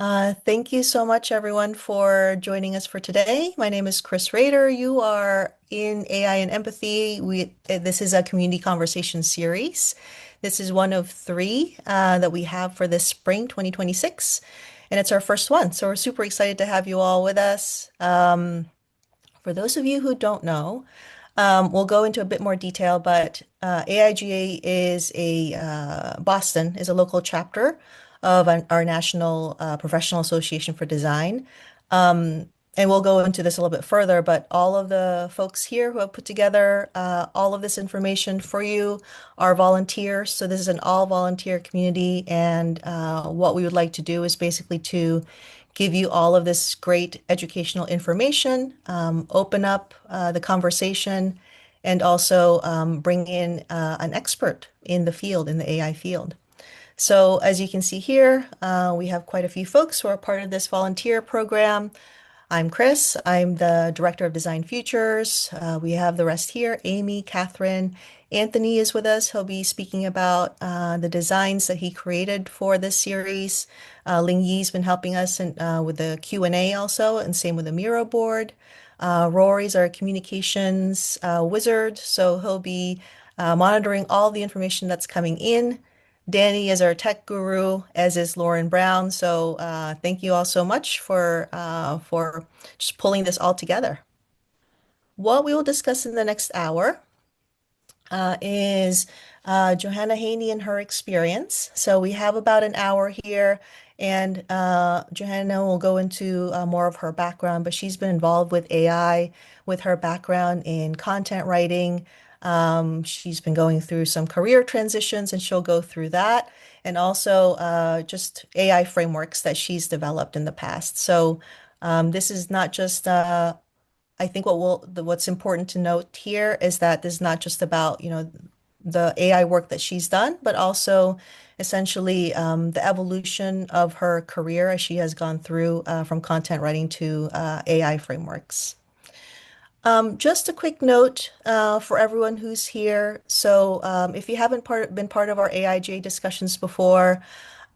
Thank you so much, everyone, for joining us for today. My name is Chris Rader. You are in AI and Empathy. This is a community conversation series. This is one of three that we have for this spring 2026, and it's our first one. So we're super excited to have you all with us. For those of you who don't know, we'll go into a bit more detail, but AIGA is Boston is a local chapter of our National Professional Association for Design. Um, and we'll go into this a little bit further, but all of the folks here who have put together all of this information for you are volunteers. So this is an all volunteer community. And what we would like to do is basically to give you all of this great educational information, open up the conversation, and also bring in an expert in the field, in the AI field. So as you can see here, we have quite a few folks who are part of this volunteer program. I'm Chris. I'm the Director of Design Futures. We have the rest here, Amy, Catherine. Anthony is with us. He'll be speaking about the designs that he created for this series. Ling Yi's been helping us with the Q&A also, and same with the Miro board. Rory's our communications wizard, so he'll be monitoring all the information that's coming in. Danny is our tech guru, as is Lauren Brown. So thank you all so much for just pulling this all together. What we will discuss in the next hour is Johannah Haney and her experience. So we have about an hour here, and Johannah will go into more of her background, but she's been involved with AI with her background in content writing. She's been going through some career transitions, and she'll go through that, and also just AI frameworks that she's developed in the past. So this is not just I think what's important to note here is that this is not just about, the AI work that she's done, but also essentially the evolution of her career as she has gone through from content writing to AI frameworks. Just a quick note for everyone who's here. So if you haven't been part of our AIJ discussions before,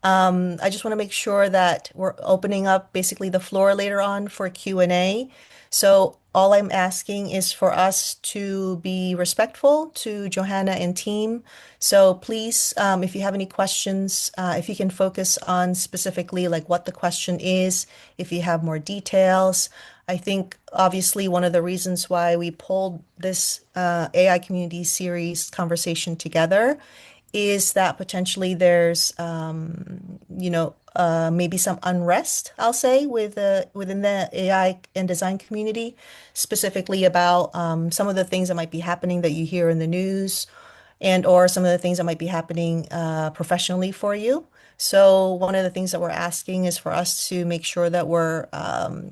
I just want to make sure that we're opening up basically the floor later on for Q&A. So all I'm asking is for us to be respectful to Johanna and team. So please, if you have any questions, if you can focus on specifically like what the question is, if you have more details. I think obviously one of the reasons why we pulled this AI community series conversation together is that potentially there's, maybe some unrest, I'll say, within the AI and design community, specifically about some of the things that might be happening that you hear in the news, and or some of the things that might be happening professionally for you. So one of the things that we're asking is for us to make sure that we're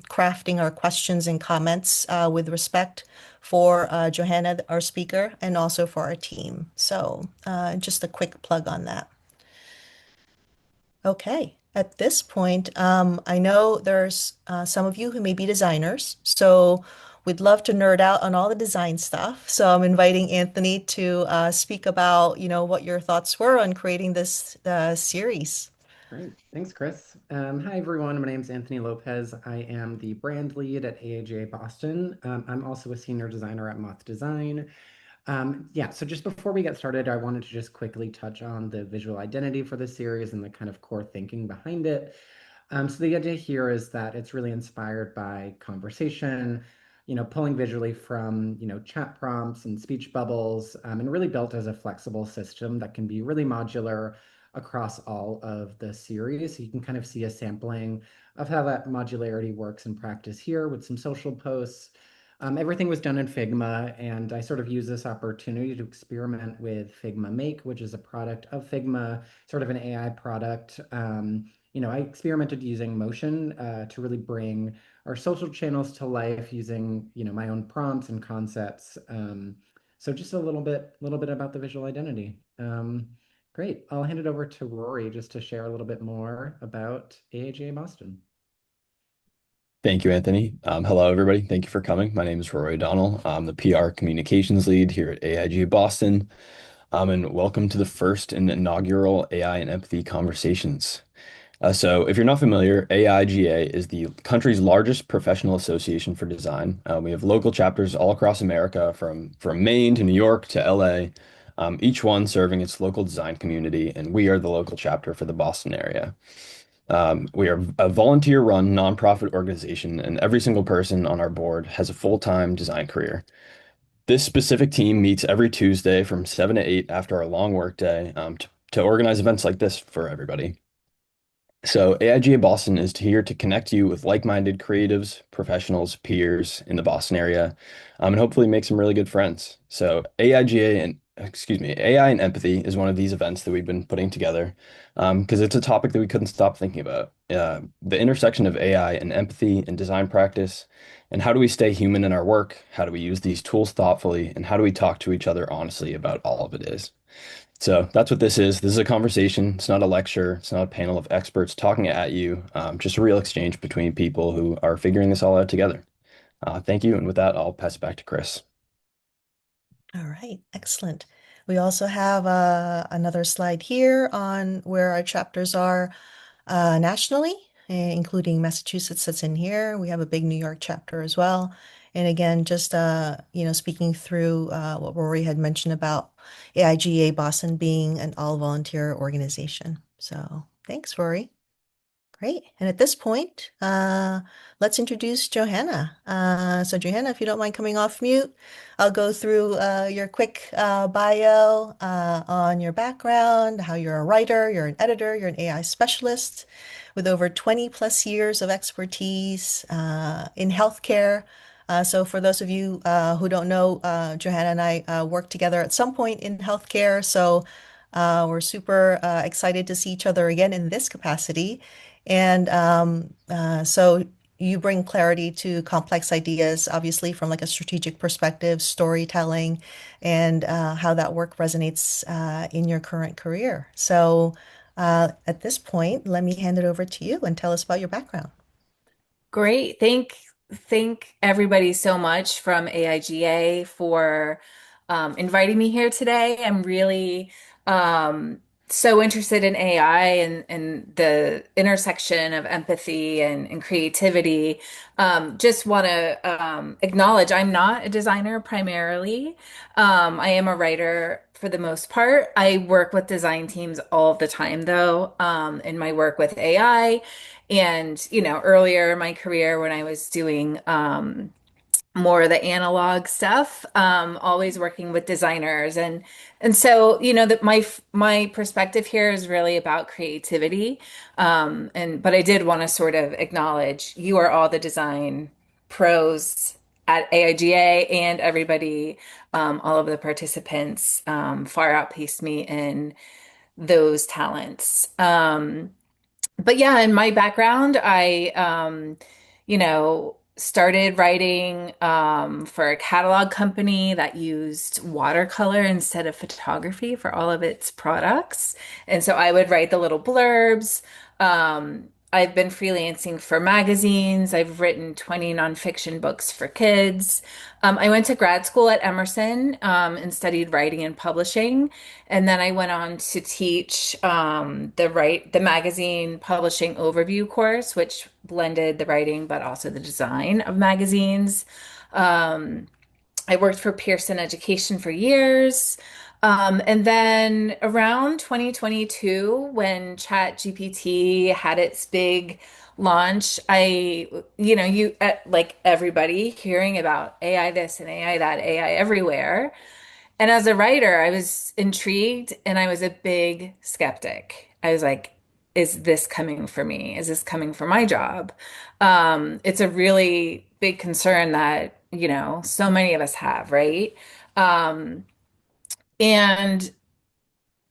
crafting our questions and comments with respect for Johanna, our speaker, and also for our team. So just a quick plug on that. Okay. At this point, I know there's some of you who may be designers, so we'd love to nerd out on all the design stuff. So I'm inviting Anthony to speak about, what your thoughts were on creating this series. Great. Thanks, Chris. Hi, everyone. My name is Anthony Lopez. I am the brand lead at AAJ Boston. I'm also a senior designer at Moth Design. Yeah, so just before we get started, I wanted to just quickly touch on the visual identity for the series and the kind of core thinking behind it. So the idea here is that it's really inspired by conversation, pulling visually from, chat prompts and speech bubbles, and really built as a flexible system that can be really modular across all of the series. So you can kind of see a sampling of how that modularity works in practice here with some social posts. Everything was done in Figma, and I sort of use this opportunity to experiment with Figma Make, which is a product of Figma, sort of an AI product. I experimented using motion to really bring our social channels to life using, my own prompts and concepts. So just a little bit about the visual identity. Great. I'll hand it over to Rory just to share a little bit more about AAJ Boston. Thank you, Anthony. Hello, everybody. Thank you for coming. My name is Rory O'Donnell. I'm the PR communications lead here at AIG Boston. And welcome to the first and inaugural AI and empathy conversations. So, if you're not familiar, AIGA is the country's largest professional association for design. We have local chapters all across America, from Maine to New York to LA, each one serving its local design community, and we are the local chapter for the Boston area. We are a volunteer-run nonprofit organization, and every single person on our board has a full-time design career. This specific team meets every Tuesday from 7 to 8 after our long workday to organize events like this for everybody. So AIGA Boston is here to connect you with like-minded creatives, professionals, peers in the Boston area, and hopefully make some really good friends. So AI and empathy is one of these events that we've been putting together because it's a topic that we couldn't stop thinking about. The intersection of AI and empathy and design practice, and how do we stay human in our work? How do we use these tools thoughtfully? And how do we talk to each other honestly about all of it is? So that's what this is. This is a conversation. It's not a lecture. It's not a panel of experts talking at you. Just a real exchange between people who are figuring this all out together. Thank you. And with that, I'll pass it back to Chris. All right, excellent. We also have another slide here on where our chapters are nationally, including Massachusetts that's in here. We have a big New York chapter as well. And again, just speaking through what Rory had mentioned about AIGA Boston being an all-volunteer organization. So thanks, Rory. Great. And at this point, let's introduce Johannah. So Johannah, if you don't mind coming off mute, I'll go through your quick bio on your background, how you're a writer, you're an editor, you're an AI specialist with over 20 plus years of expertise in healthcare. So for those of you who don't know, Johannah and I worked together at some point in healthcare. So we're super excited to see each other again in this capacity. And so you bring clarity to complex ideas, obviously from like a strategic perspective, storytelling, and how that work resonates in your current career. So at this point, let me hand it over to you and tell us about your background. Great. Thank everybody so much from AIGA for inviting me here today. I'm really so interested in AI and the intersection of empathy and creativity. Just want to acknowledge I'm not a designer primarily. I am a writer for the most part. I work with design teams all the time, though, in my work with AI. And, earlier in my career when I was doing more of the analog stuff, always working with designers. And so, that my perspective here is really about creativity. But I did want to sort of acknowledge you are all the design pros at AIGA and everybody, all of the participants, far outpaced me in those talents. But yeah, in my background, I, started writing for a catalog company that used watercolor instead of photography for all of its products. And so I would write the little blurbs. I've been freelancing for magazines. I've written 20 nonfiction books for kids. I went to grad school at Emerson and studied writing and publishing. And then I went on to teach the magazine publishing overview course, which blended the writing but also the design of magazines. I worked for Pearson Education for years. And then around 2022, when ChatGPT had its big launch, like everybody hearing about AI this and AI that, AI everywhere. And as a writer, I was intrigued and I was a big skeptic. I was like, is this coming for me? Is this coming for my job? It's a really big concern that, so many of us have, right? Um, and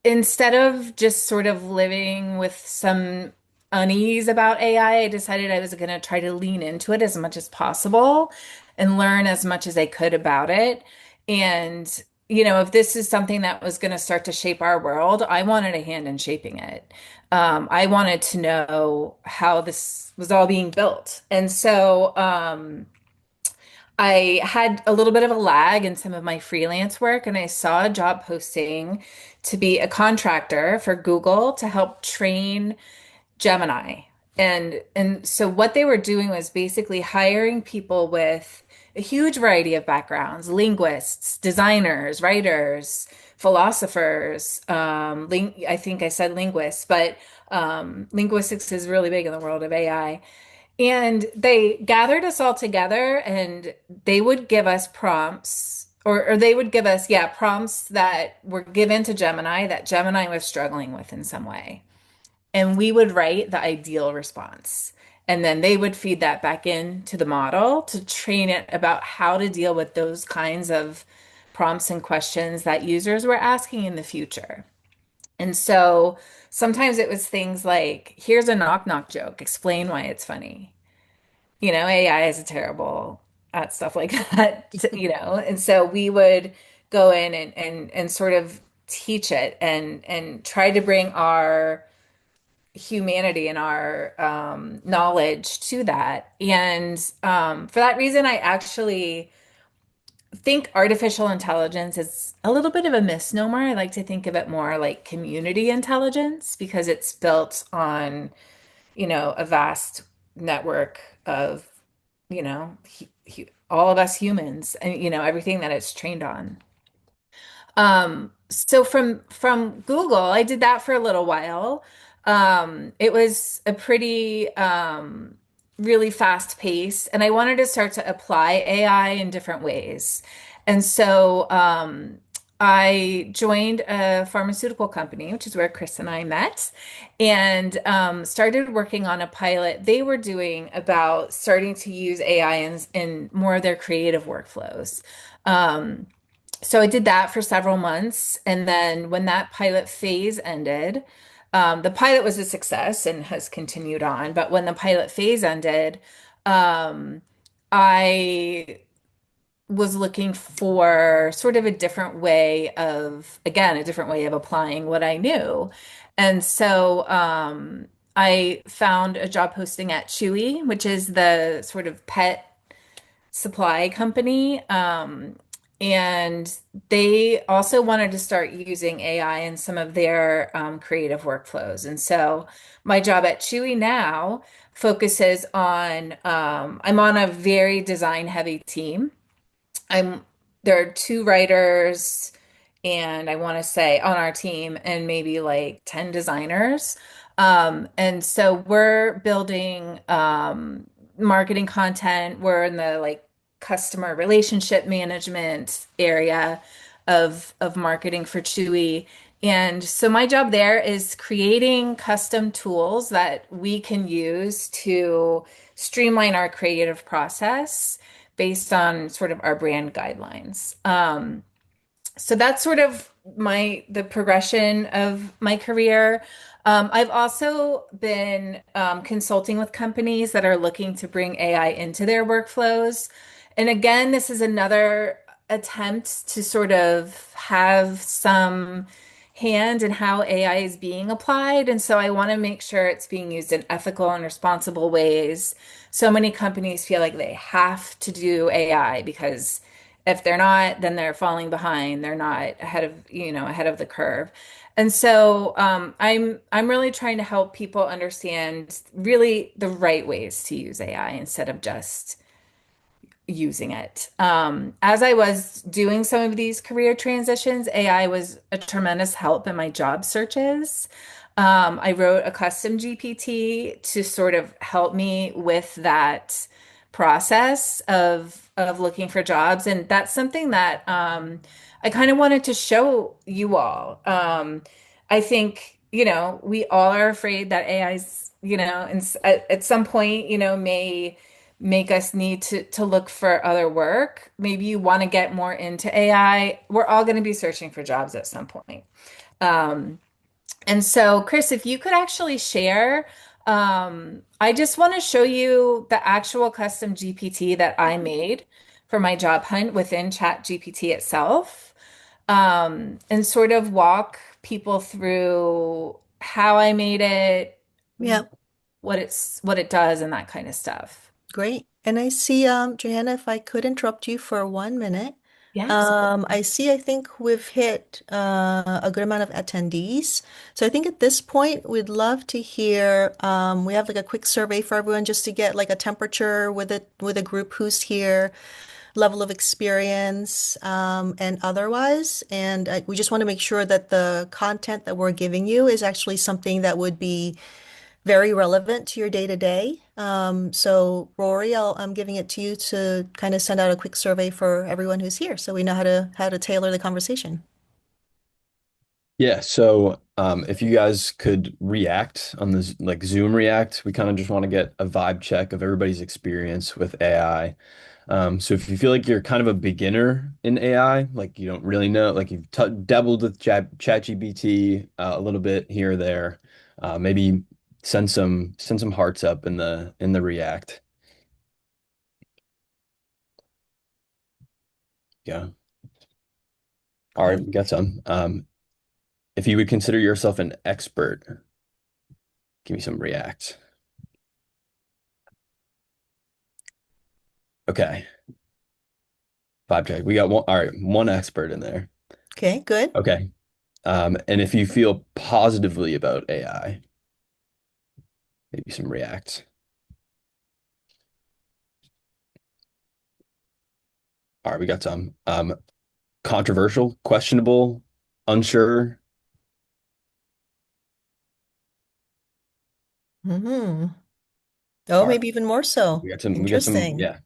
instead of just sort of living with some unease about AI, I decided I was going to try to lean into it as much as possible and learn as much as I could about it. And, if this is something that was going to start to shape our world, I wanted a hand in shaping it. I wanted to know how this was all being built. And so, I had a little bit of a lag in some of my freelance work, and I saw a job posting to be a contractor for Google to help train Gemini. And so what they were doing was basically hiring people with a huge variety of backgrounds, linguists, designers, writers, philosophers. I think I said linguists, but linguistics is really big in the world of AI. And they gathered us all together and they would give us prompts, or they would give us, yeah, prompts that were given to Gemini that Gemini was struggling with in some way. And we would write the ideal response. And then they would feed that back into the model to train it about how to deal with those kinds of prompts and questions that users were asking in the future. And so sometimes it was things like, here's a knock knock joke, explain why it's funny. AI is terrible at stuff like that. And so we would go in and sort of teach it and try to bring our humanity and our knowledge to that. And for that reason, I actually think artificial intelligence is a little bit of a misnomer. I like to think of it more like community intelligence because it's built on, a vast network of, all of us humans and, everything that it's trained on. So from Google, I did that for a little while. It was a pretty really fast pace, and I wanted to start to apply AI in different ways. And so I joined a pharmaceutical company, which is where Chris and I met, and started working on a pilot they were doing about starting to use AI in more of their creative workflows. Um, so I did that for several months. And then when that pilot phase ended, the pilot was a success and has continued on. But when the pilot phase ended, um, I was looking for sort of a different way of, again, a different way of applying what I knew. And so I found a job posting at Chewy, which is the sort of pet supply company. And they also wanted to start using AI in some of their creative workflows. And so my job at Chewy now focuses on, I'm on a very design heavy team. I'm There are two writers and I want to say on our team and maybe like 10 designers. And so we're building marketing content. We're in the like customer relationship management area of marketing for Chewy. And so my job there is creating custom tools that we can use to streamline our creative process based on sort of our brand guidelines. So that's sort of the progression of my career. I've also been consulting with companies that are looking to bring AI into their workflows. And again, this is another attempt to sort of have some hand in how AI is being applied. And so I want to make sure it's being used in ethical and responsible ways. So many companies feel like they have to do AI because if they're not, then they're falling behind. They're not ahead of the curve. And so I'm really trying to help people understand really the right ways to use AI instead of just using it. As I was doing some of these career transitions, AI was a tremendous help in my job searches. I wrote a custom GPT to sort of help me with that process of looking for jobs, and that's something that I kind of wanted to show you all. I think, we all are afraid that AI's, at some point, may make us need to look for other work. Maybe you want to get more into AI. We're all going to be searching for jobs at some point. Um, and so, Chris, if you could actually share, I just want to show you the actual custom GPT that I made for my job hunt within Chat GPT itself, and sort of walk people through how I made it, Yeah, what it does, and that kind of stuff. great. And I see, Johanna, if I could interrupt you for 1 minute. Yes. I see, I think we've hit a good amount of attendees. So I think at this point, we'd love to hear, we have like a quick survey for everyone just to get like a temperature with a group who's here, level of experience, and otherwise. And we just want to make sure that the content that we're giving you is actually something that would be very relevant to your day to day. So Rory, I'm giving it to you to kind of send out a quick survey for everyone who's here, so we know how to tailor the conversation. Yeah, so if you guys could react on this, like Zoom react, we kind of just want to get a vibe check of everybody's experience with AI. So if you feel like you're kind of a beginner in AI, like you don't really know, like you've t dabbled with ChatGPT a little bit here or there, maybe send some hearts up in the react. Yeah. All right, Okay. we got some. If you would consider yourself an expert, give me some react. Okay. Vibe check. We got one. All right, one expert in there. Okay, good. Okay. And if you feel positively about AI, maybe some react. All right, we got some. Controversial, questionable, unsure. Hmm. Oh, All right, maybe even more so. we got some, Interesting. yeah. All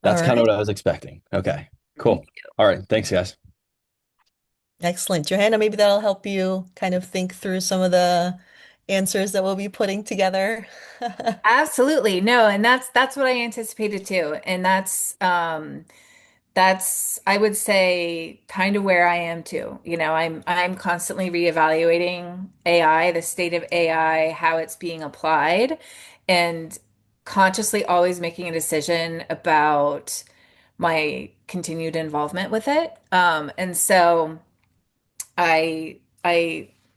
That's kind of right. what I was expecting. Okay, Thank cool. All right, thanks, guys. Excellent. Johanna, maybe that'll help you kind of think through some of the answers that we'll be putting together. Absolutely. No, and that's what I anticipated too. And that's I would say kind of where I am too. I'm constantly reevaluating AI, the state of AI, how it's being applied, and consciously always making a decision about my continued involvement with it. And so I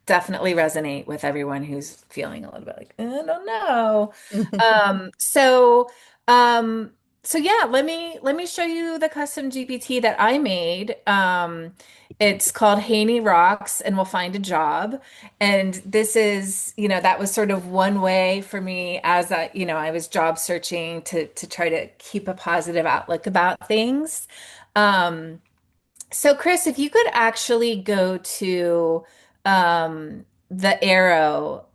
definitely resonate with everyone who's feeling a little bit like, I don't know. Um, so um so yeah, let me show you the custom GPT that I made. It's called Haney Rocks and We'll Find a Job. And this is, that was sort of one way for me as I was job searching to try to keep a positive outlook about things. Um, so, Chris, if you could actually go to the arrow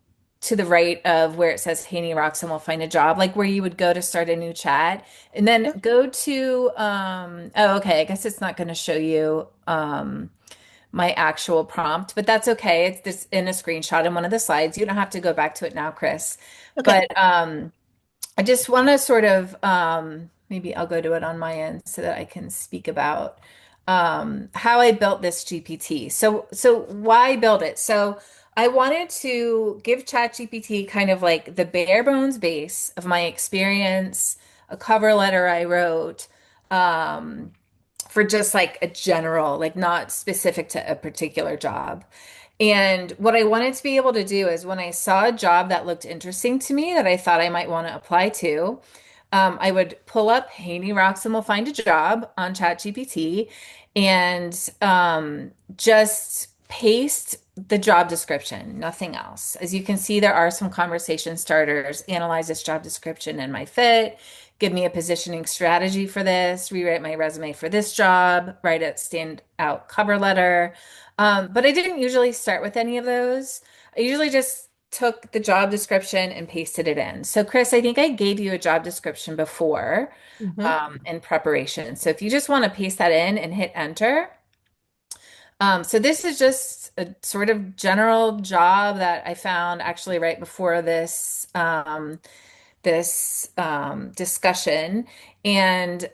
to the right of where it says Haney Rocks and we'll find a job, like where you would go to start a new chat, and then Sure. go to oh, okay, I guess it's not going to show you my actual prompt, but that's okay. It's this in a screenshot in one of the slides. You don't have to go back to it now, Chris. Okay. But I just want to sort of maybe I'll go to it on my end so that I can speak about how I built this GPT. So why build it? So I wanted to give ChatGPT kind of like the bare bones base of my experience, a cover letter I wrote, um, for just like a general, like not specific to a particular job. And what I wanted to be able to do is when I saw a job that looked interesting to me that I thought I might want to apply to, I would pull up Haney Rocks and We'll Find a Job on ChatGPT and just paste the job description, nothing else. As you can see, there are some conversation starters. Analyze this job description and my fit. Give me a positioning strategy for this. Rewrite my resume for this job. Write a standout cover letter. But I didn't usually start with any of those. I usually just took the job description and pasted it in. So, Chris, I think I gave you a job description before Hmm. in preparation. So, if you just want to paste that in and hit enter. So, this is just a sort of general job that I found actually right before this discussion. And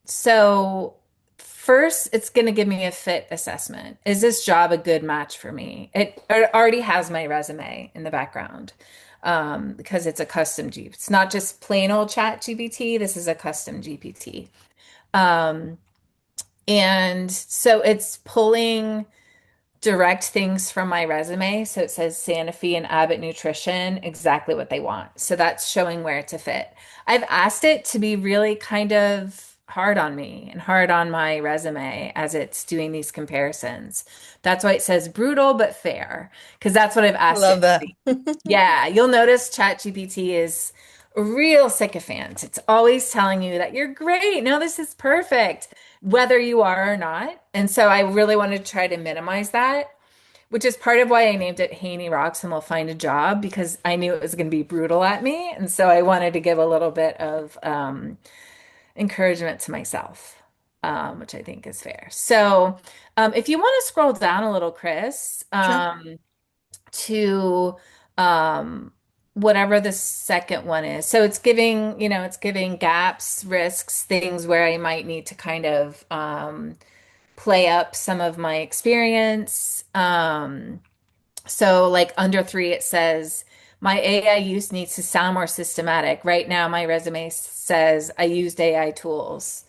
so first, it's going to give me a fit assessment. Is this job a good match for me? It already has my resume in the background because it's a custom G. It's not just plain old chat GPT. This is a custom GPT. Um, and so it's pulling direct things from my resume. So it says Sanofi and Abbott Nutrition, exactly what they want. So that's showing where it's a fit. I've asked it to be really kind of hard on me and hard on my resume as it's doing these comparisons. That's why it says brutal but fair, because that's what I've I asked love it to that. be. Yeah, you'll notice ChatGPT is a real sycophant. It's always telling you that you're great. No, this is perfect, whether you are or not. And so I really wanted to try to minimize that, which is part of why I named it Haney Rocks and We'll Find a Job, because I knew it was going to be brutal at me. And so I wanted to give a little bit of encouragement to myself, which I think is fair. So if you want to scroll down a little, Chris, Sure. to whatever the second one is. So it's giving, it's giving gaps, risks, things where I might need to kind of play up some of my experience. So like under three, it says, my AI use needs to sound more systematic. Right now, my resume says I used AI tools.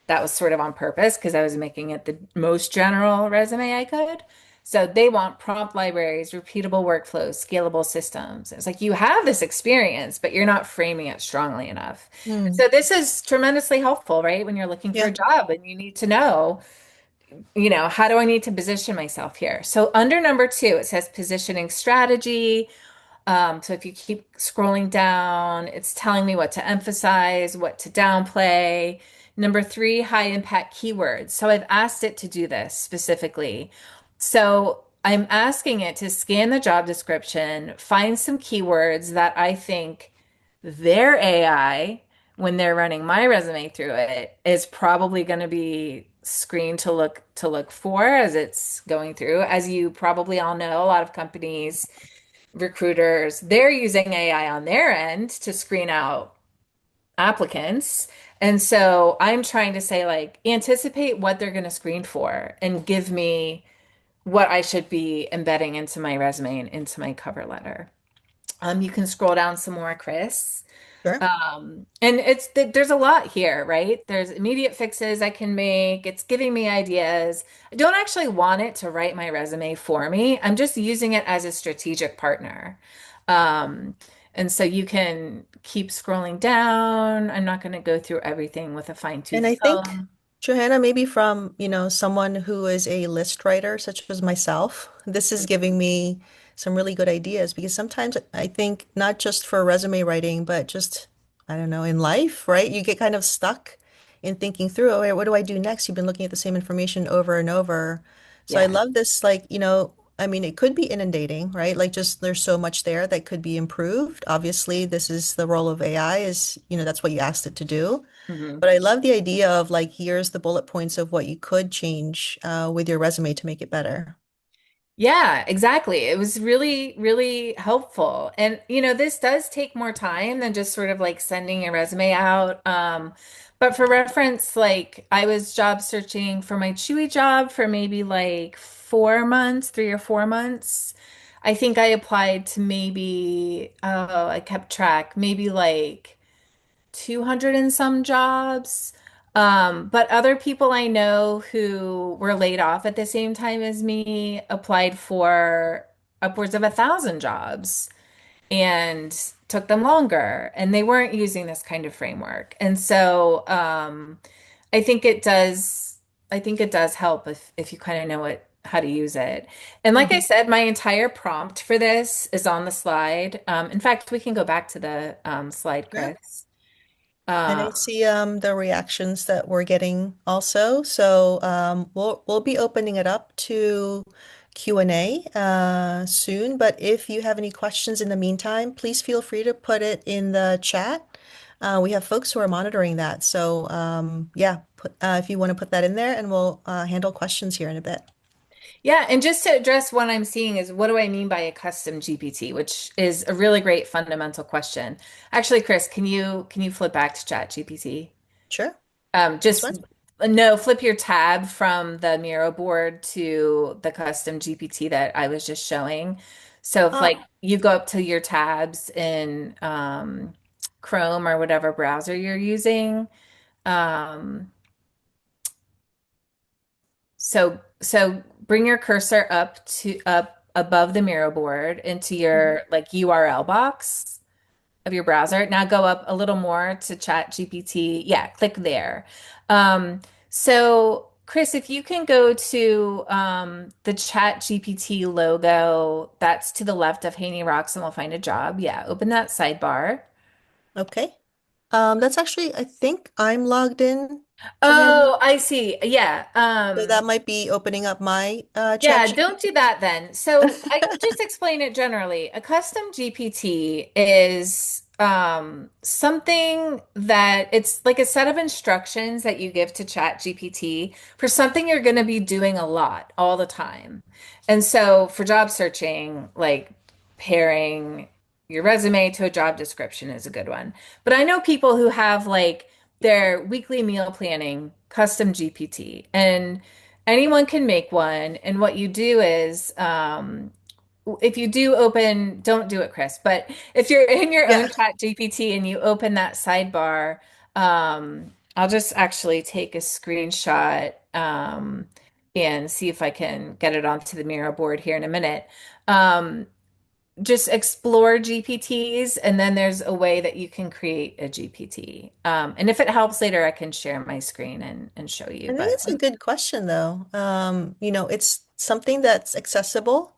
That was sort of on purpose because I was making it the most general resume I could. So they want prompt libraries, repeatable workflows, scalable systems. It's like you have this experience, but you're not framing it strongly enough. Mm, So this is tremendously helpful, right? When you're looking for a yeah. job and you need to know, how do I need to position myself here? So under number two, it says positioning strategy. So if you keep scrolling down, it's telling me what to emphasize, what to downplay. Number three, high impact keywords. So I've asked it to do this specifically. So I'm asking it to scan the job description, find some keywords that I think their AI, when they're running my resume through it, is probably going to be screened to look for as it's going through. As you probably all know, a lot of companies, recruiters, they're using AI on their end to screen out applicants. And so I'm trying to say, like, anticipate what they're going to screen for and give me what I should be embedding into my resume and into my cover letter. You can scroll down some more, Chris. Sure. And there's a lot here, right? There's immediate fixes I can make. It's giving me ideas. I don't actually want it to write my resume for me. I'm just using it as a strategic partner. Um, and so you can keep scrolling down. I'm not going to go through everything with a And fine-tooth I think, comb. Johanna, maybe from, someone who is a list writer, such as myself, this is giving me some really good ideas because sometimes I think not just for resume writing, but just, I don't know, in life, right? You get kind of stuck in thinking through, oh, what do I do next? You've been looking at the same information over and over. So I Yeah. love this, like, I mean, it could be inundating, right? Like just there's so much there that could be improved. Obviously, this is the role of AI is, that's what you asked it to do. Mhm. But I love the idea of like, here's the bullet points of what you could change with your resume to make it better. Yeah, exactly. It was really, really helpful. And, this does take more time than just sort of like sending a resume out. But for reference, like I was job searching for my Chewy job for maybe like 4 months, 3 or 4 months. I think I applied to maybe, oh, I kept track, maybe like 200 and some jobs. But other people I know who were laid off at the same time as me applied for upwards of 1,000 jobs and took them longer, and they weren't using this kind of framework. And so I think it does, I think it does help if you kind of know how to use it. And like I Mhm. said, my entire prompt for this is on the slide. In fact, we can go back to the slide, Yeah. Chris. And Uh, I see the reactions that we're getting also. So we'll be opening it up to Q&A soon. But if you have any questions in the meantime, please feel free to put it in the chat. We have folks who are monitoring that. So yeah, if you want to put that in there, and we'll handle questions here in a bit. yeah, and just to address what I'm seeing is what do I mean by a custom GPT, which is a really great fundamental question. Actually, Chris, can you flip back to Chat GPT? Sure. This Just one? no, flip your tab from the Miro board to the custom GPT that I was just showing. So if like Oh, you go up to your tabs in Chrome or whatever browser you're using, um, so bring your cursor up above the Miro board into mhm. your like URL box of your browser. Now go up a little more to Chat GPT. Yeah, click there. Um, so Chris, if you can go to the Chat GPT logo, that's to the left of Haney Rocks and we'll find a job. Yeah, open that sidebar. Okay. That's actually, I think I'm logged in, Johanna. Oh, I see. Yeah. So that might be opening up my chat Yeah, don't do GPT. that then. So I can just explain it generally. A custom GPT is something that it's like a set of instructions that you give to Chat GPT for something you're going to be doing a lot all the time. And so for job searching, like pairing your resume to a job description is a good one. But I know people who have like their weekly meal planning custom GPT, and anyone can make one. And what you do is, if you do open, don't do it, Chris, but if you're in your own Yeah. chat GPT and you open that sidebar, I'll just actually take a screenshot, and see if I can get it onto the Miro board here in a minute. Um, just explore GPTs, and then there's a way that you can create a GPT. And if it helps later, I can share my screen and show you. I think But it's a good question though. It's something that's accessible,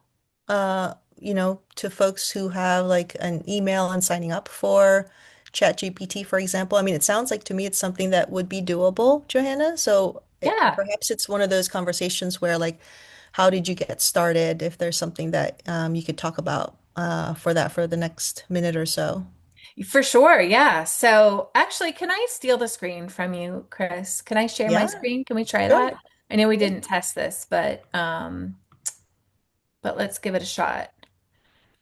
to folks who have like an email and signing up for ChatGPT, for example. I mean, it sounds like to me it's something that would be doable, Johanna. So yeah. perhaps it's one of those conversations where like, how did you get started? If there's something that you could talk about for the next minute or so. For sure, yeah. So actually, can I steal the screen from you, Chris? Can I share my Yeah, screen? Can we try sure. that? I know we Yeah. didn't test this, but let's give it a shot.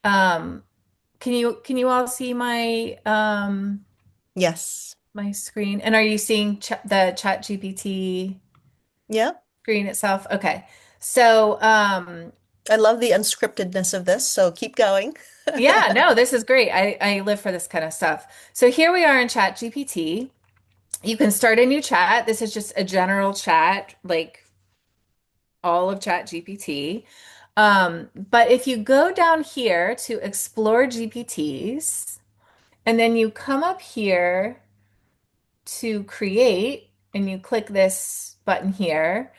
Um, can you all see Yes. my screen? And are you seeing ch the Chat GPT Yeah. screen itself? Okay. So I love the unscriptedness of this, so keep going. yeah, no, this is great. I live for this kind of stuff. So here we are in Chat GPT. You can start a new chat. This is just a general chat, like all of Chat GPT. But if you go down here to explore GPTs, and then you come up here to create and you click this button here,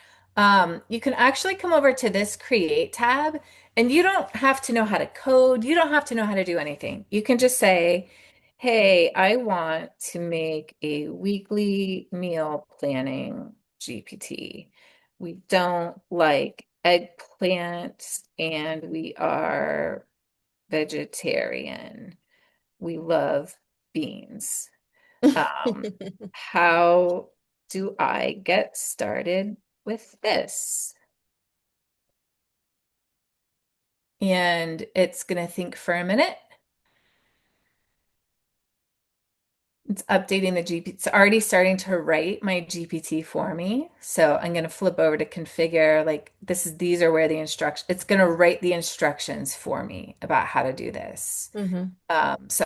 you can actually come over to this create tab, and you don't have to know how to code. You don't have to know how to do anything. You can just say, hey, I want to make a weekly meal planning GPT. We don't like eggplant and we are vegetarian. We love beans. How do I get started with this? And it's going to think for a minute. It's updating the GPT. It's already starting to write my GPT for me. So I'm going to flip over to configure. Like these are where the instructions, it's going to write the instructions for me about how to do this. hmm So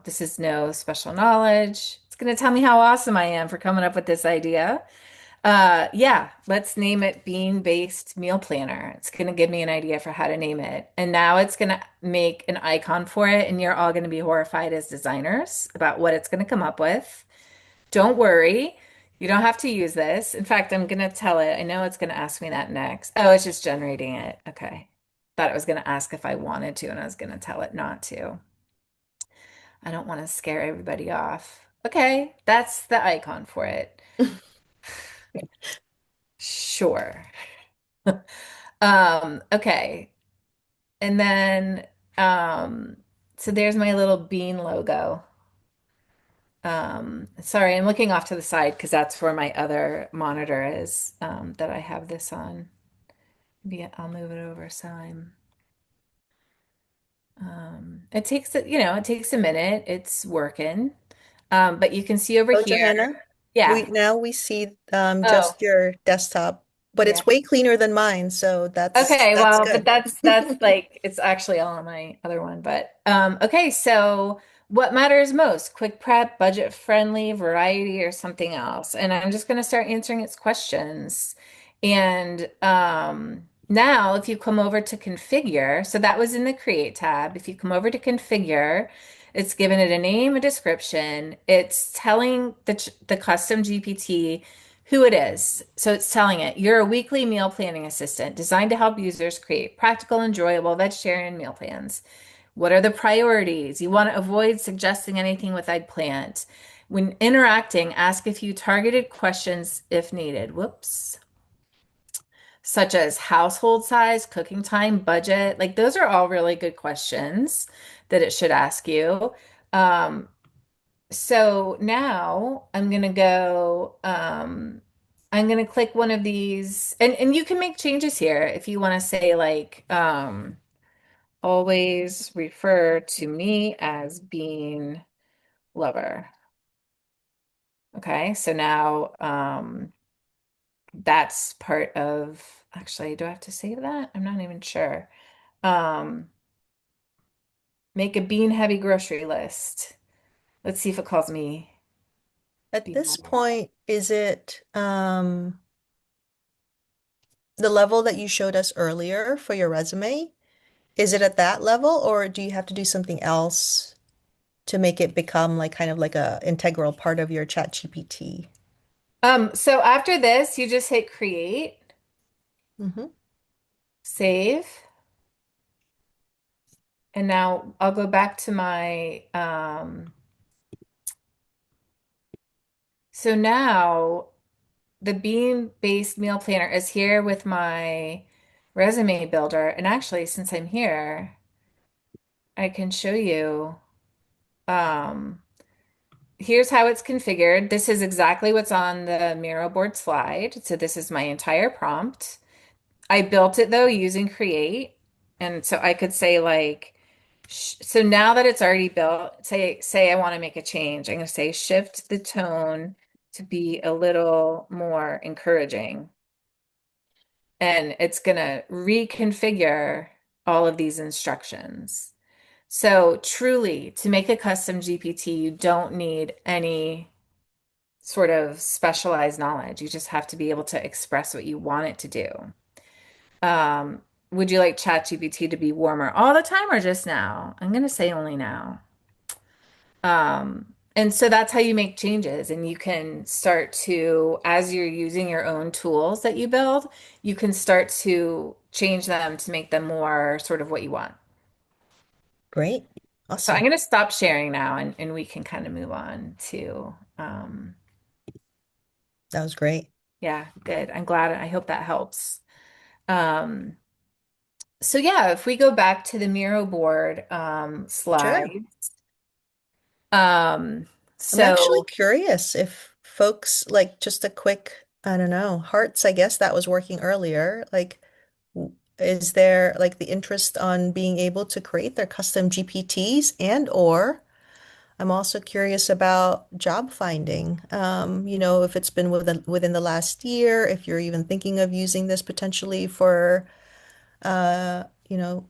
this is no special knowledge. It's going to tell me how awesome I am for coming up with this idea. Yeah, let's name it Bean-Based Meal Planner. It's going to give me an idea for how to name it. And now it's going to make an icon for it, and you're all going to be horrified as designers about what it's going to come up with. Don't worry, you don't have to use this. In fact, I'm going to tell it. I know it's going to ask me that next. Oh, it's just generating it. Okay. Thought it was going to ask if I wanted to, and I was going to tell it not to. I don't want to scare everybody off. Okay, that's the icon for it. Sure. Okay. And then um so there's my little bean logo. Sorry, I'm looking off to the side because that's where my other monitor is, that I have this on. Maybe I'll move it over so I'm it takes it takes a minute. It's working. But you can see over Oh, here. Johanna, Yeah. we see Oh, just your desktop, but yeah. it's way cleaner than mine, so Okay, that's well, but good. that's like it's actually all on my other one. But okay, so what matters most? Quick prep, budget friendly, variety, or something else? And I'm just gonna start answering its questions. And now if you come over to configure, so that was in the create tab. If you come over to configure, It's given it a name, a description. It's telling the custom GPT who it is. So it's telling it, you're a weekly meal planning assistant designed to help users create practical, enjoyable vegetarian meal plans. What are the priorities? You want to avoid suggesting anything with eggplant. When interacting, ask a few targeted questions if needed. Whoops. Such as household size, cooking time, budget. Like those are all really good questions that it should ask you. Um, so now I'm gonna click one of these and you can make changes here if you want to say like always refer to me as being lover. Okay, so now that's part of actually, do I have to save that? I'm not even sure. Um, make a bean heavy grocery list. Let's see if it calls me At bean this heavy. point, is it the level that you showed us earlier for your resume? Is it at that level, or do you have to do something else to make it become like kind of like a integral part of your chat GPT? So after this, you just hit create, Hmm. save, and now I'll go back to my so now the bean-based meal planner is here with my resume builder. And actually, since I'm here, I can show you. Um, here's how it's configured. This is exactly what's on the Miro board slide. So this is my entire prompt. I built it though using Create. And so I could say like, so now that it's already built, say I want to make a change. I'm going to say shift the tone to be a little more encouraging. And it's going to reconfigure all of these instructions. So truly, to make a custom GPT, you don't need any sort of specialized knowledge. You just have to be able to express what you want it to do. Um, would you like ChatGPT to be warmer all the time or just now? I'm going to say only now. And so that's how you make changes. And you can start to, as you're using your own tools that you build, you can start to change them to make them more sort of what you want. Great. So I'm Awesome. going to stop sharing now and we can kind of move on to, That was great. yeah, good. I'm glad. I hope that helps. Um, so yeah, if we go back to the Miro board Sure. slide, um, I'm actually so curious if folks like just a quick, I don't know, hearts, I guess that was working earlier. Like, is there like the interest on being able to create their custom GPTs and or I'm also curious about job finding. If it's been within the last year, if you're even thinking of using this potentially for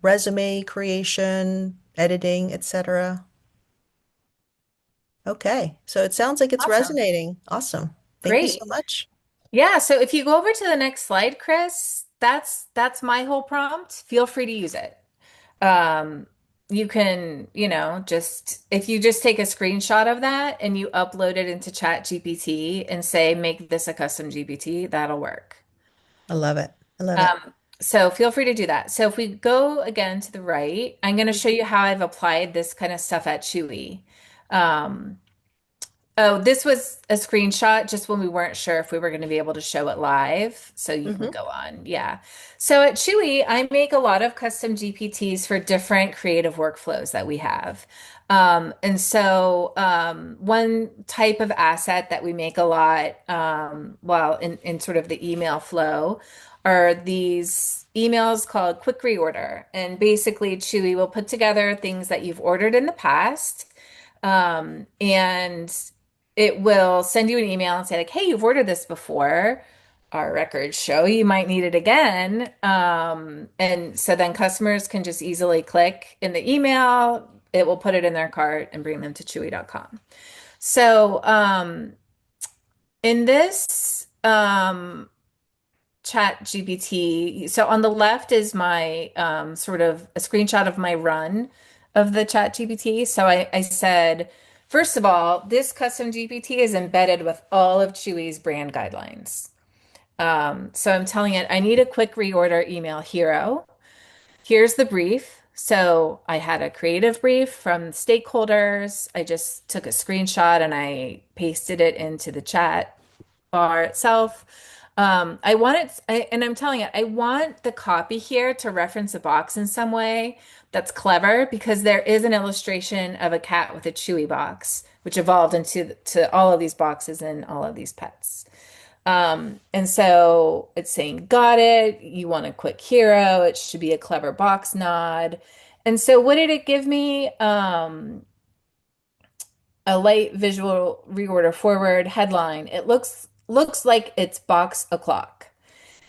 resume creation, editing, etc. Okay. So it sounds like it's awesome. resonating. Awesome. Thank you so Great. much. Yeah, so if you go over to the next slide, Chris, that's my whole prompt. Feel free to use it. Um, you can, just if you just take a screenshot of that and you upload it into Chat GPT and say, make this a custom GPT, that'll work. I love it. I love it. So feel free to do that. So if we go again to the right, I'm going to show you how I've applied this kind of stuff at Chewy. Um, Oh, this was a screenshot just when we weren't sure if we were going to be able to show it live. So you can Hmm. go on. Yeah. So at Chewy, I make a lot of custom GPTs for different creative workflows that we have. One type of asset that we make a lot, well, in sort of the email flow, are these emails called quick reorder. And basically, Chewy will put together things that you've ordered in the past. And it will send you an email and say like, "Hey, you've ordered this before. Our records show you might need it again." And so then customers can just easily click in the email. It will put it in their cart and bring them to Chewy.com. So in this Chat GPT, so on the left is my sort of a screenshot of my run of the chat GPT. So I said, first of all, this custom GPT is embedded with all of Chewy's brand guidelines. So I'm telling it, I need a quick reorder email hero. Here's the brief. So I had a creative brief from stakeholders. I just took a screenshot and I pasted it into the chat bar itself. I want it, and I'm telling it, I want the copy here to reference a box in some way that's clever because there is an illustration of a cat with a Chewy box, which evolved into to all of these boxes and all of these pets. And so it's saying, got it. You want a quick hero. It should be a clever box nod. And so what did it give me? A light visual reorder forward headline. It looks like it's box o'clock.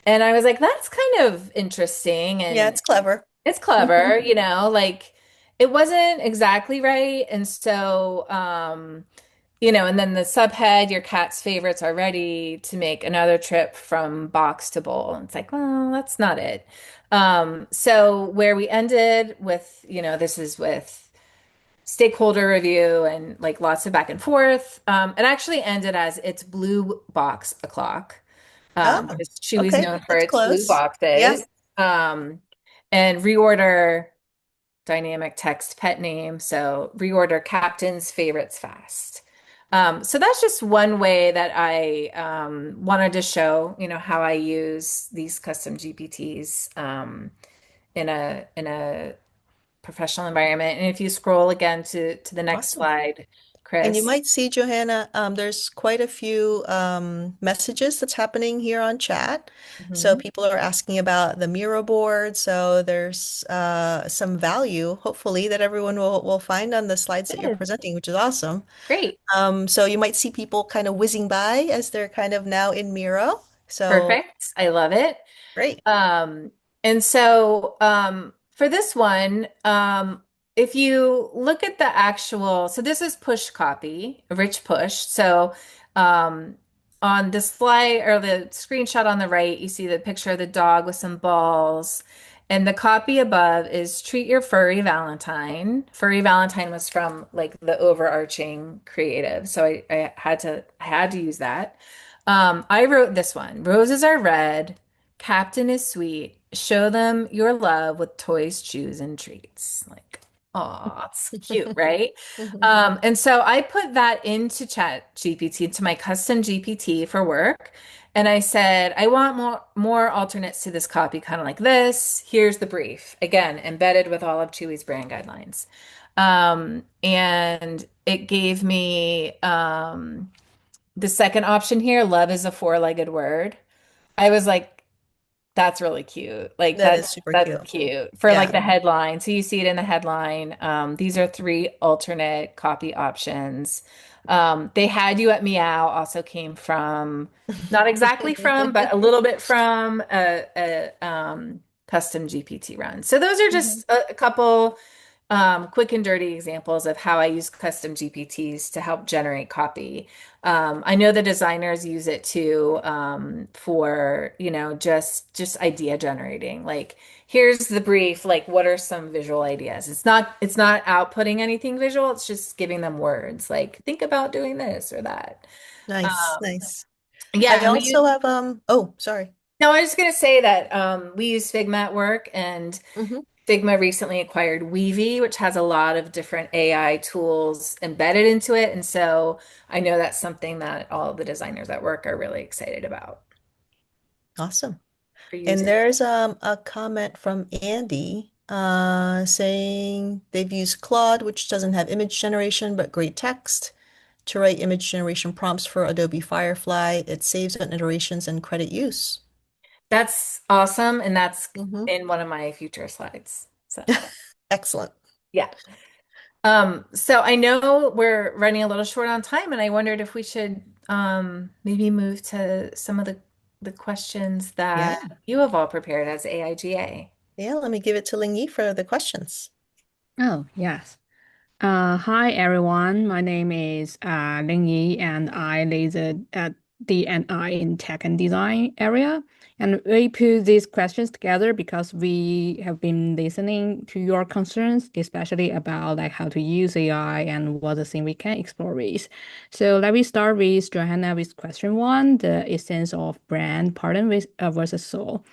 And I was like, that's kind of interesting Yeah, and it's clever. it's Hmm. clever, like it wasn't exactly right. And so and then the subhead, your cat's favorites are ready to make another trip from box to bowl. And it's like, well, that's not it. So where we ended with, this is with stakeholder review and like lots of back and forth. It actually ended as it's blue box o'clock. Oh, Because Chewy's okay. known for That's its blue close. Yeah. boxes. And reorder dynamic text pet name. So reorder captain's favorites fast. So that's just one way that I wanted to show, how I use these custom GPTs in a professional environment. And if you scroll again to the next Awesome. slide, And you Chris. might see, Johanna, there's quite a few messages that's happening here on chat. So Mhm. people are asking about the Miro board. So there's some value, hopefully, that everyone will find on the slides that you're Good. presenting, which is awesome. Great. So you might see people kind of whizzing by as they're kind of now in Miro. So Perfect. I love it. great. Um, and so for this one, if you look at the actual, so this is push copy, a rich push. So um, on the slide or the screenshot on the right, you see the picture of the dog with some balls. And the copy above is treat your furry Valentine. Furry Valentine was from like the overarching creative. So I had to use that. I wrote this one. Roses are red. Captain is sweet. Show them your love with toys, chews, and treats. Like, oh, it's cute, right? And so I put that into Chat GPT, to my custom GPT for work. And I said, I want more alternates to this copy, kind of like this. Here's the brief. Again, embedded with all of Chewy's brand guidelines. And it gave me the second option here, love is a four-legged word. I was like, that's really cute. Like That that's is super that's cute. cute for like Yeah. the headline. So you see it in the headline. These are three alternate copy options. They had you at Meow also came from, not exactly from, but a little bit from a custom GPT run. So those are Mhm. just a couple quick and dirty examples of how I use custom GPTs to help generate copy. I know the designers use it too for, just idea generating. Like, here's the brief. Like, what are some visual ideas? It's not outputting anything visual. It's just giving them words. Like, think about doing this or that. Nice, Um, nice. yeah, I and we use. also have oh, sorry. No, I was just gonna say that we use Figma at work, and Hmm. Figma recently acquired Weavy, which has a lot of different AI tools embedded into it. And so I know that's something that all the designers at work are really excited about Awesome. for And using. there's a comment from Andy saying they've used Claude, which doesn't have image generation but great text, to write image generation prompts for Adobe Firefly. It saves on iterations and credit use. That's awesome. And that's Hmm. in one of my future slides. So Excellent. yeah. So I know we're running a little short on time, and I wondered if we should maybe move to some of the questions Yeah. that you have all prepared as AIGA. Yeah, let me give it to Ling for the questions. Oh, yes. Hi everyone. My name is Ling Yi, and I live at the and I in tech and design area. And we put these questions together because we have been listening to your concerns, especially about like how to use AI and what the thing we can explore with. So let me start with Johanna with question one, the essence of brand, pardon, with versus soul.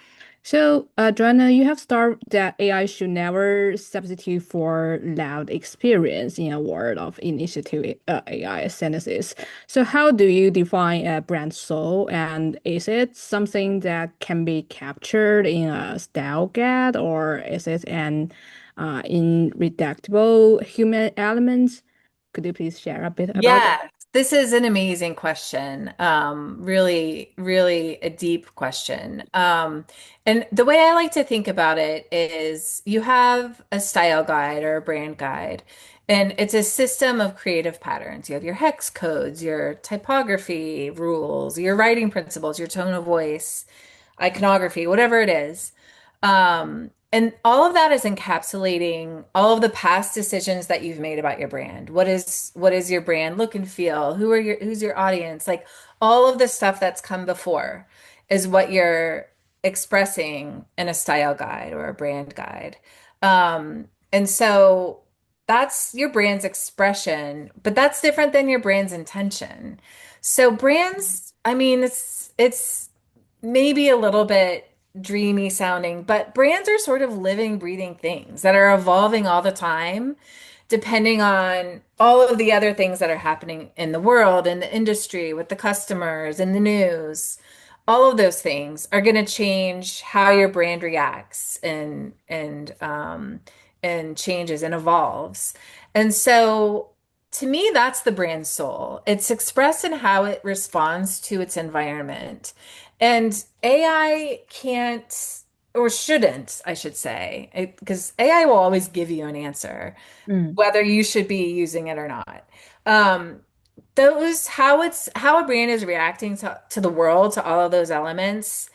So, Joanna, you have started that AI should never substitute for loud experience in a world of initiative AI synthesis. So, how do you define a brand soul? And is it something that can be captured in a style guide, or is it an irreducible human element? Could you please share a bit about it? Yeah, this is an amazing question. Really, really a deep question. And the way I like to think about it is you have a style guide or a brand guide, and it's a system of creative patterns. You have your hex codes, your typography rules, your writing principles, your tone of voice, iconography, whatever it is. And all of that is encapsulating all of the past decisions that you've made about your brand. What is your brand look and feel? Who's your audience? Like all of the stuff that's come before is what you're expressing in a style guide or a brand guide. And so that's your brand's expression, but that's different than your brand's intention. So brands, I mean, it's maybe a little bit dreamy sounding, but brands are sort of living, breathing things that are evolving all the time, depending on all of the other things that are happening in the world, in the industry, with the customers, in the news. All of those things are going to change how your brand reacts and changes and evolves. And so to me, that's the brand soul. It's expressed in how it responds to its environment. And AI can't, or shouldn't, I should say, because AI will always give you an answer, Mm. whether you should be using it or not. Um, those how a brand is reacting to the world, to all of those elements,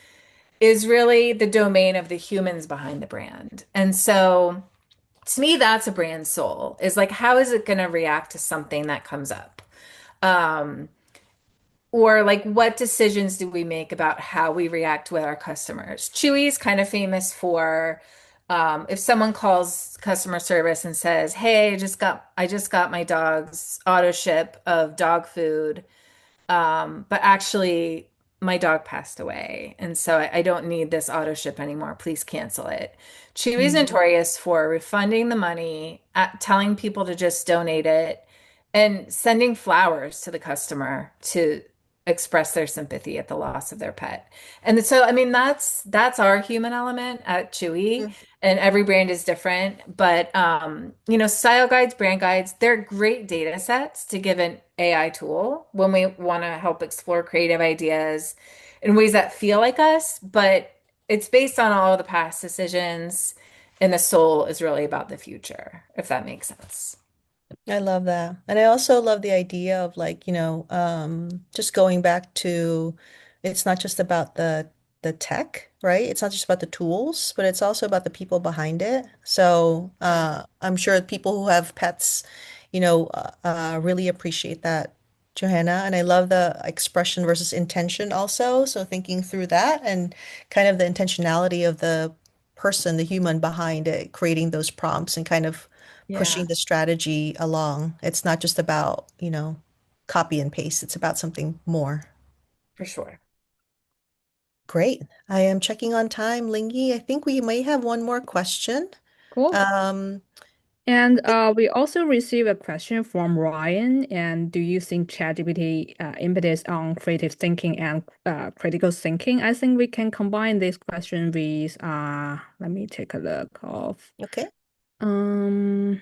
is really the domain of the humans behind the brand. And so to me, that's a brand soul, is like how is it going to react to something that comes up? Um, or like what decisions do we make about how we react with our customers? Chewy's kind of famous for if someone calls customer service and says, "Hey, I just got my dog's auto ship of dog food. But actually, my dog passed away, and so I don't need this auto ship anymore. Please cancel it." Chewy's Mm. notorious for refunding the money, telling people to just donate it, and sending flowers to the customer to express their sympathy at the loss of their pet. And so, I mean, that's our human element at Chewy, Mm. and every brand is different. But style guides, brand guides, they're great data sets to give an AI tool when we want to help explore creative ideas in ways that feel like us, but it's based on all of the past decisions, and the soul is really about the future, if that makes sense. I love that. And I also love the idea of like, just going back to it's not just about the tech, right? It's not just about the tools, but it's also about the people behind it. So, I'm sure people who have pets, really appreciate that, Johanna. And I love the expression versus intention also. So thinking through that and kind of the intentionality of the person, the human behind it, creating those prompts and kind of Yeah, pushing the strategy along. It's not just about, copy and paste. It's about something more. for sure. Great. I am checking on time, Lingy. I think we may have one more question. Cool. Um, And we also received a question from Ryan. And do you think ChatGPT impetus on creative thinking and critical thinking? I think we can combine this question with let me take a look of okay. um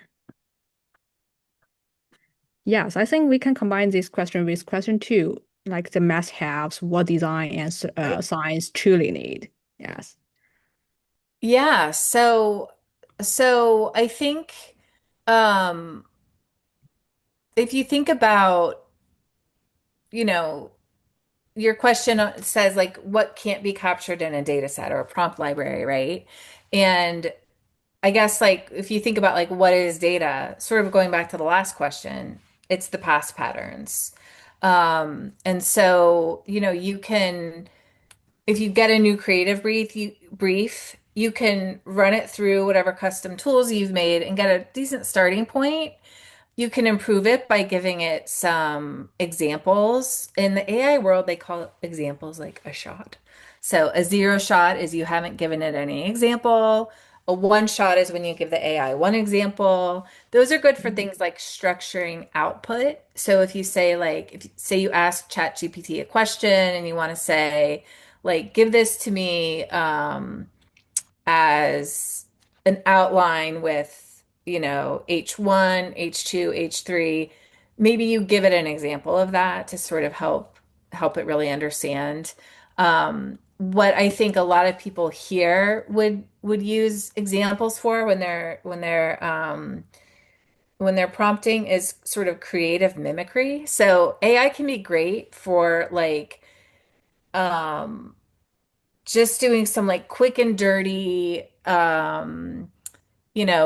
yes, I think we can combine this question with question two, like the must-haves, what design and Great. science truly need. Yes. Yeah, so I think um if you think about, you know, your question says like what can't be captured in a data set or a prompt library, right? And I guess like if you think about like what is data, sort of going back to the last question, it's the past patterns. And so, you can, if you get a new creative brief, you can run it through whatever custom tools you've made and get a decent starting point. You can improve it by giving it some examples. In the AI world, they call examples like a shot. So a zero shot is you haven't given it any example. A one shot is when you give the AI one example. Those are good for Mhm. things like structuring output. So if you say like, if say you ask ChatGPT a question and you want to say, like, give this to me, as an outline with, H1, H2, H3. Maybe you give it an example of that to sort of help it really understand. What I think a lot of people here would use examples for when they're prompting is sort of creative mimicry. So AI can be great for like um, just doing some like quick and dirty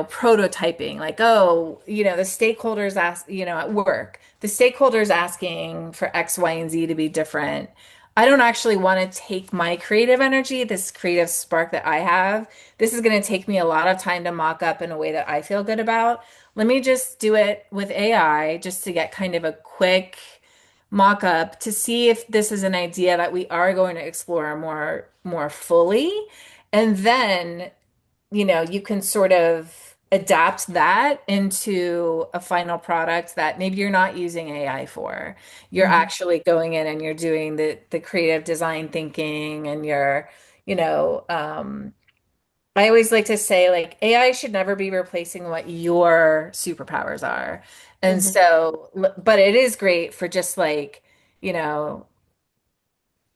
prototyping, like, oh, the stakeholders ask, at work, the stakeholders asking for X, Y, and Z to be different. I don't actually want to take my creative energy, this creative spark that I have. This is going to take me a lot of time to mock up in a way that I feel good about. Let me just do it with AI just to get kind of a quick mock up to see if this is an idea that we are going to explore more fully. And then you can sort of adapt that into a final product that maybe you're not using AI for. You're Mhm. actually going in and you're doing the creative design thinking and you know, um, I always like to say like AI should never be replacing what your superpowers are. And Mhm. so, but it is great for just like, you know,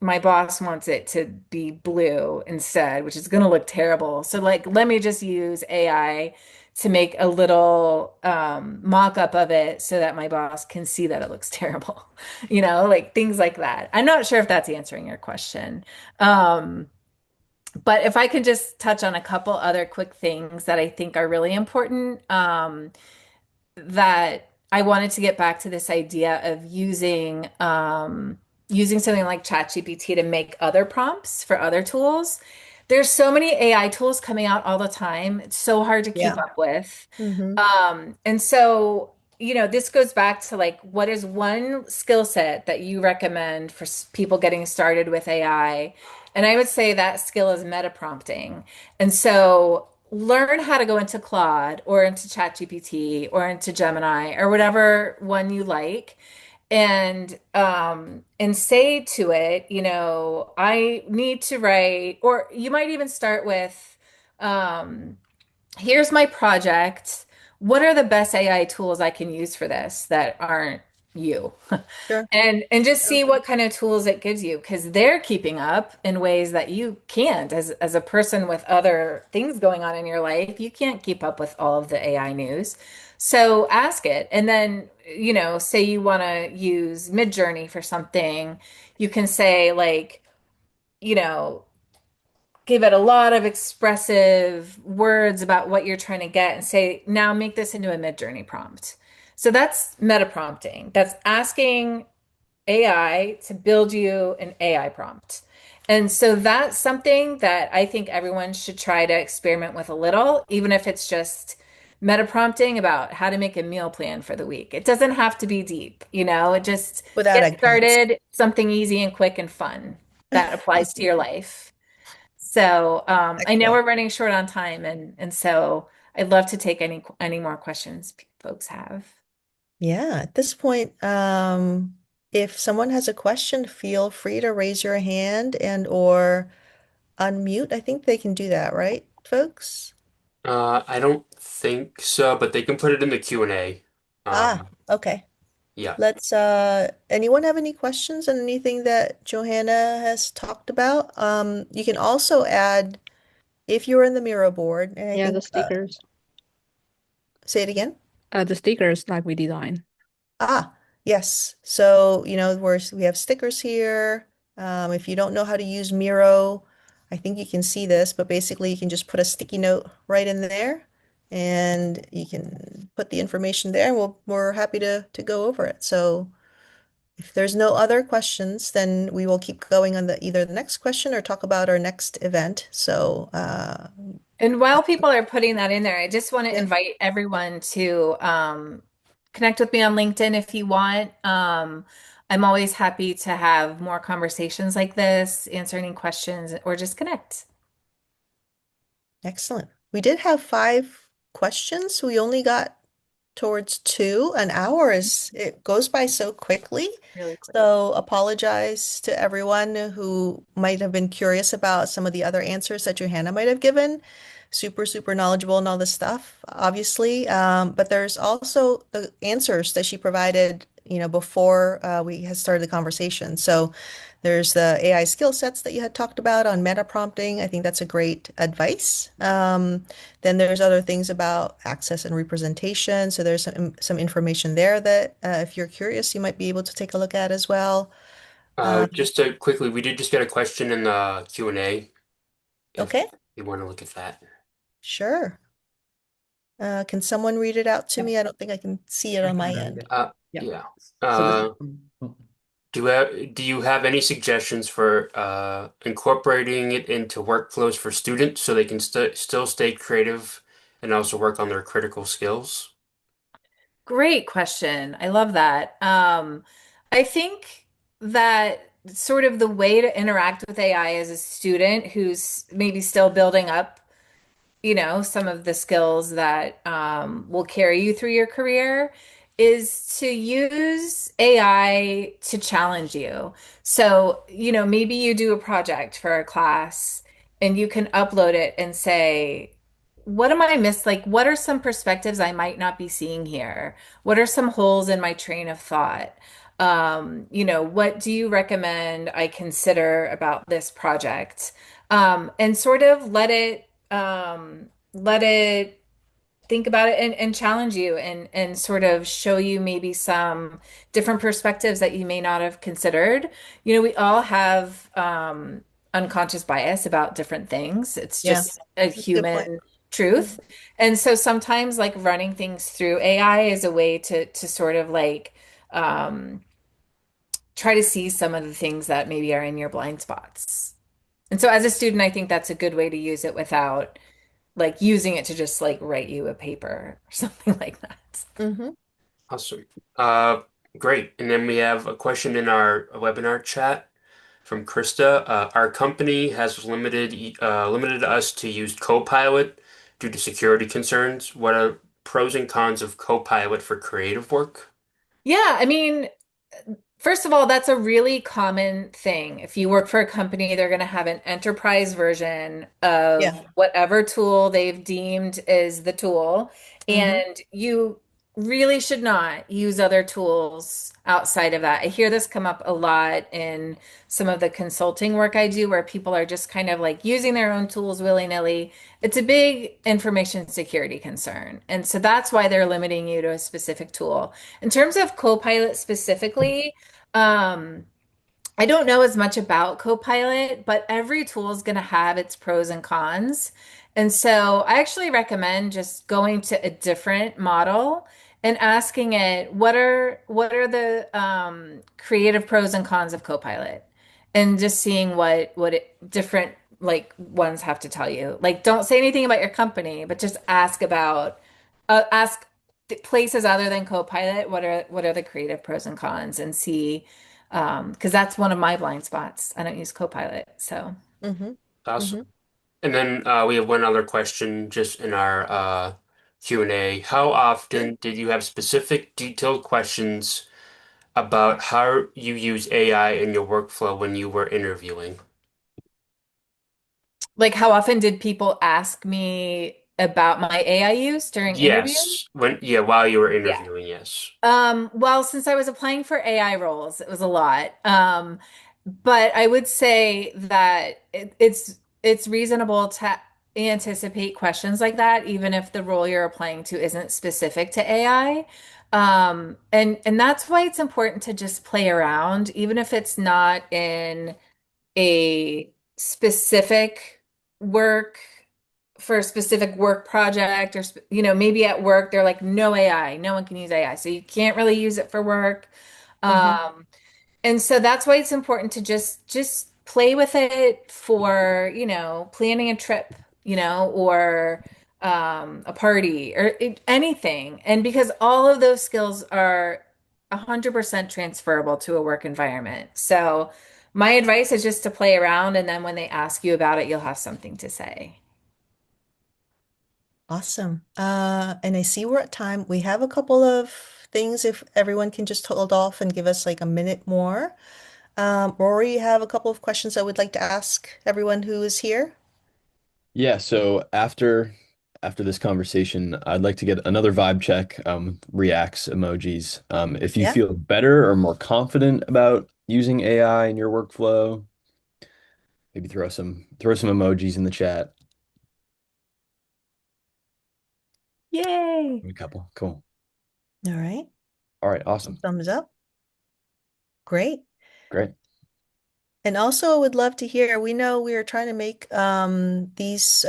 my boss wants it to be blue instead, which is going to look terrible. So like, let me just use AI to make a little mock-up of it so that my boss can see that it looks terrible. Like things like that. I'm not sure if that's answering your question. Um, but if I could just touch on a couple other quick things that I think are really important. That I wanted to get back to this idea of using something like ChatGPT to make other prompts for other tools. There's so many AI tools coming out all the time. It's so hard to keep Yeah. up with. Hmm. And so, this goes back to like, what is one skill set that you recommend for people getting started with AI? And I would say that skill is meta prompting. And so learn how to go into Claude or into ChatGPT or into Gemini or whatever one you like and say to it, I need to write, or you might even start with um here's my project. What are the best AI tools I can use for this that aren't you? Sure. And just Yeah. see what kind of tools it gives you because they're keeping up in ways that you can't as a person with other things going on in your life. You can't keep up with all of the AI news. So ask it. And then, say you want to use Midjourney for something, you can say like, you know, give it a lot of expressive words about what you're trying to get and say, now make this into a Midjourney prompt. So that's meta prompting. That's asking AI to build you an AI prompt. And so that's something that I think everyone should try to experiment with a little, even if it's just meta prompting about how to make a meal plan for the week. It doesn't have to be deep, it just Without get eggplants. started, something easy and quick and fun that applies to your life. So I know Excellent. we're running short on time, and so I'd love to take any more questions folks have. Yeah, at this point, if someone has a question, feel free to raise your hand and or unmute. I think they can do that, right, folks? I don't think so, but they can put it in the Q&A. Ah, Um, okay. yeah. Let's anyone have any questions on anything that Johanna has talked about? You can also add if you're in the Miro board, and I Yeah, the think stickers. say it again. The stickers like we design. Ah, yes. So, we have stickers here. If you don't know how to use Miro, I think you can see this, but basically you can just put a sticky note right in there and you can put the information there and we're happy to go over it. So If there's no other questions, then we will keep going on either the next question or talk about our next event. So, And while people are putting that in there, I just want to yeah. invite everyone to connect with me on LinkedIn if you want. I'm always happy to have more conversations like this, answer any questions, or just connect. Excellent. We did have 5 questions. We only got towards 2. An hour it goes by so quickly. Really quick. So apologize to everyone who might have been curious about some of the other answers that Johanna might have given. Super, super knowledgeable and all this stuff, obviously. But there's also the answers that she provided, before we had started the conversation. So there's the AI skill sets that you had talked about on meta prompting. I think that's a great advice. Then there's other things about access and representation. So there's some information there that if you're curious, you might be able to take a look at as well. Just to quickly, we did just get a question in the Q&A if Okay, you want to look at that. sure. Can someone read it out to Yep, me? I don't think I can see it I on can my grab end. it. Yeah. Yeah. So this is Uh, oh, do you have any suggestions for incorporating it into workflows for students so they can still stay creative and also work on their critical skills? Great question. I love that. I think that sort of the way to interact with AI as a student who's maybe still building up some of the skills that will carry you through your career is to use AI to challenge you. So, maybe you do a project for a class and you can upload it and say, what am I miss? Like, what are some perspectives I might not be seeing here? What are some holes in my train of thought? What do you recommend I consider about this project? And sort of let it think about it and challenge you and sort of show you maybe some different perspectives that you may not have considered. We all have unconscious bias about different things. It's Yeah, just a that's a good point. human truth. And so sometimes like running things through AI is a way to sort of like um, try to see some of the things that maybe are in your blind spots. And so as a student, I think that's a good way to use it without like using it to just like write you a paper or something like that. Mm-hmm. Awesome. Uh, Great. And then we have a question in our webinar chat from Krista. Our company has limited us to use Copilot due to security concerns. What are pros and cons of Copilot for creative work? Yeah, I mean, first of all, that's a really common thing. If you work for a company, they're going to have an enterprise version of Yeah. whatever tool they've deemed is the tool. Mm-hmm. And you really should not use other tools outside of that. I hear this come up a lot in some of the consulting work I do where people are just kind of like using their own tools willy-nilly. It's a big information security concern. And so that's why they're limiting you to a specific tool. In terms of Copilot specifically, um, I don't know as much about Copilot, but every tool is going to have its pros and cons. And so I actually recommend just going to a different model and asking it, what are the creative pros and cons of Copilot? And just seeing different like ones have to tell you. Like, don't say anything about your company, but just ask places other than Copilot, what are the creative pros and cons and see because that's one of my blind spots. I don't use Copilot. So, Mm-hmm. Awesome. Mm-hmm. And then we have one other question just in our Q&A. How Sure. often did you have specific detailed questions about how you use AI in your workflow when you were interviewing? like, how often did people ask me about my AI use during interviews? Yes. While you were Yeah. interviewing, yes. Well, since I was applying for AI roles, it was a lot. But I would say that it's reasonable to anticipate questions like that, even if the role you're applying to isn't specific to AI. And that's why it's important to just play around, even if it's not in a specific work for a specific work project or maybe at work they're like no AI, no one can use AI, so you can't really use it for work. Mm-hmm. um And so that's why it's important to just play with it for, planning a trip, or a party or anything. And because all of those skills are 100% transferable to a work environment. So my advice is just to play around, and then when they ask you about it, you'll have something to say. Awesome. And I see we're at time. We have a couple of things if everyone can just hold off and give us like a minute more. Rory, you have a couple of questions I would like to ask everyone who is here. Yeah, so after this conversation, I'd like to get another vibe check, reacts, emojis. If you Yeah. feel better or more confident about using AI in your workflow, maybe throw some emojis in the chat. Yay. A couple. Cool. All right. All right, awesome. Thumbs up. Great. Great. And also, I would love to hear, we know we are trying to make these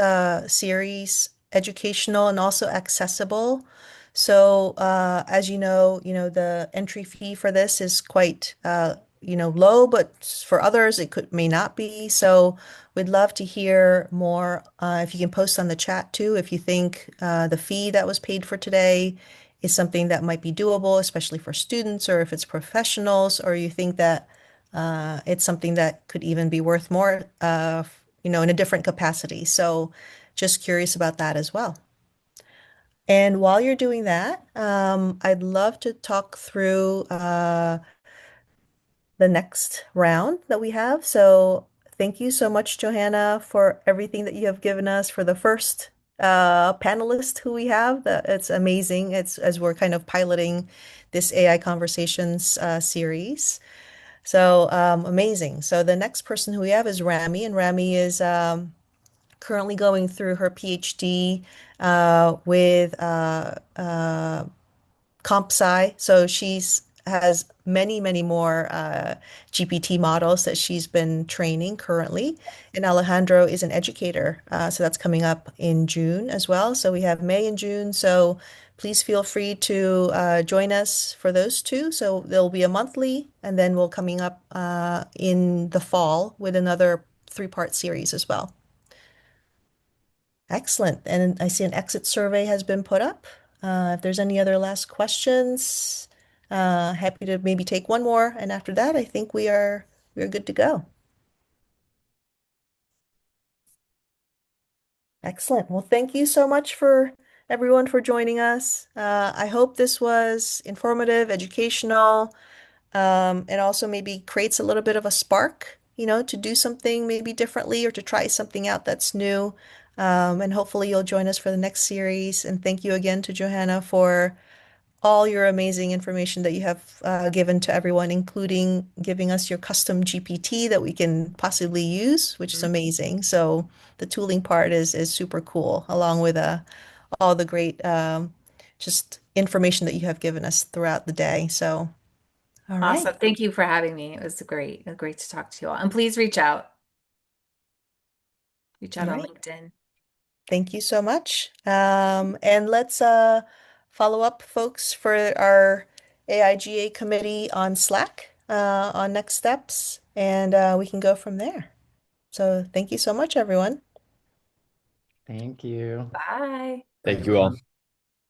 series educational and also accessible. So, as you know, the entry fee for this is quite, low, but for others, it could may not be. So, we'd love to hear more. If you can post on the chat too, if you think the fee that was paid for today is something that might be doable, especially for students, or if it's professionals, or you think that it's something that could even be worth more, in a different capacity. So just curious about that as well. And while you're doing that, I'd love to talk through the next round that we have. So thank you so much, Johanna, for everything that you have given us for the first panelist who we have. It's amazing. It's as we're kind of piloting this AI conversations series. So amazing. So the next person who we have is Rami, and Rami is currently going through her PhD with comp sci. So she's has many, many more GPT models that she's been training currently. And Alejandro is an educator. So that's coming up in June as well. So we have May and June. So please feel free to join us for those two. So there'll be a monthly, and then we'll coming up in the fall with another three-part series as well. Excellent. And I see an exit survey has been put up. If there's any other last questions, happy to maybe take one more. And after that, I think we're good to go. Excellent. Well, thank you so much for everyone for joining us. I hope this was informative, educational, and also maybe creates a little bit of a spark, to do something maybe differently or to try something out that's new. And hopefully you'll join us for the next series. And thank you again to Johanna for all your amazing information that you have given to everyone, including giving us your custom GPT that we can possibly use, which is amazing. So the tooling part is super cool, along with all the great just information that you have given us throughout the day. So, all right. Awesome. Thank you for having me. It was great. It was great to talk to you all. And please reach out. Reach All out on right. LinkedIn. Thank you so much. And let's follow up, folks, for our AIGA committee on Slack on next steps, and we can go from there. So thank you so much, everyone. Thank you. Bye. Thank you all.